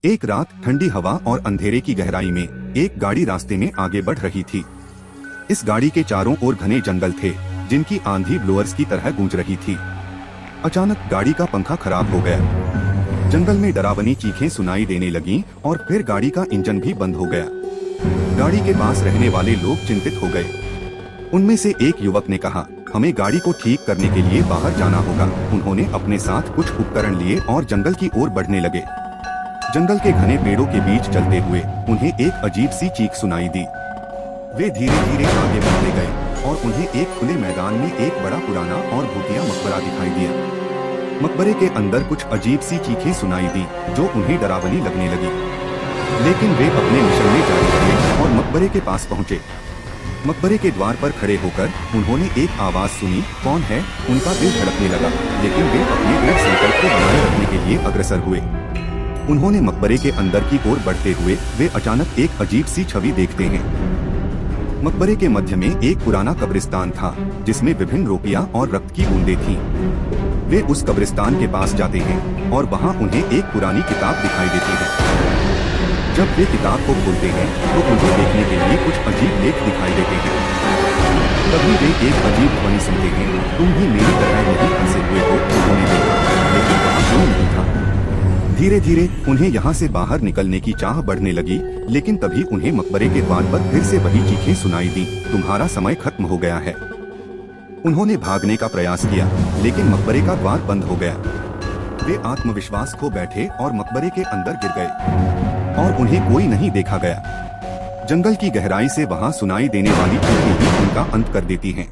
एक रात ठंडी हवा और अंधेरे की गहराई में एक गाड़ी रास्ते में आगे बढ़ रही थी। इस गाड़ी के चारों ओर घने जंगल थे, जिनकी आंधी ब्लोअर्स की तरह गूंज रही थी। अचानक गाड़ी का पंखा खराब हो गया। जंगल में डरावनी चीखें सुनाई देने लगीं और फिर गाड़ी का इंजन भी बंद हो गया। गाड़ी के पास रहने वाले लोग चिंतित हो गए। उनमें से एक युवक ने कहा, हमें गाड़ी को ठीक करने के लिए बाहर जाना होगा। उन्होंने अपने साथ कुछ उपकरण लिए और जंगल की ओर बढ़ने लगे। जंगल के घने पेड़ों के बीच चलते हुए उन्हें एक अजीब सी चीख सुनाई दी। वे धीरे धीरे आगे बढ़ते गए और उन्हें एक खुले मैदान में एक बड़ा पुराना और भूतिया मकबरा दिखाई दिया। मकबरे के अंदर कुछ अजीब सी चीखें सुनाई दी जो उन्हें डरावनी लगने लगी। लेकिन वे अपने मिशन में जारी रहे और मकबरे के पास पहुँचे। मकबरे के द्वार पर खड़े होकर उन्होंने एक आवाज सुनी, कौन है? उनका दिल धड़कने लगा, लेकिन वे अपने दृढ़ संकल्प को बनाए रखने के लिए अग्रसर हुए। उन्होंने मकबरे के अंदर की ओर बढ़ते हुए वे अचानक एक अजीब सी छवि देखते हैं। मकबरे के मध्य में एक पुराना कब्रिस्तान था, जिसमें विभिन्न रोटियां और रक्त की बूंदें थीं। वे उस कब्रिस्तान के पास जाते हैं और वहां उन्हें एक पुरानी किताब दिखाई देती है। जब वे किताब को खोलते हैं तो उन्हें देखने के लिए कुछ अजीब लेख दिखाई देते हैं। तभी वे एक अजीब ध्वनि सुनते हैं, तुम भी मेरी तरह यही फंसे हुए हो। उन्होंने देखा, लेकिन वहाँ कोई नहीं था। धीरे धीरे उन्हें यहाँ से बाहर निकलने की चाह बढ़ने लगी, लेकिन तभी उन्हें मकबरे के द्वार पर फिर से वही चीखें सुनाई दी, तुम्हारा समय खत्म हो गया है। उन्होंने भागने का प्रयास किया, लेकिन मकबरे का द्वार बंद हो गया। वे आत्मविश्वास खो बैठे और मकबरे के अंदर गिर गए और उन्हें कोई नहीं देखा गया। जंगल की गहराई से वहाँ सुनाई देने वाली चीखें ही उनका अंत कर देती हैं।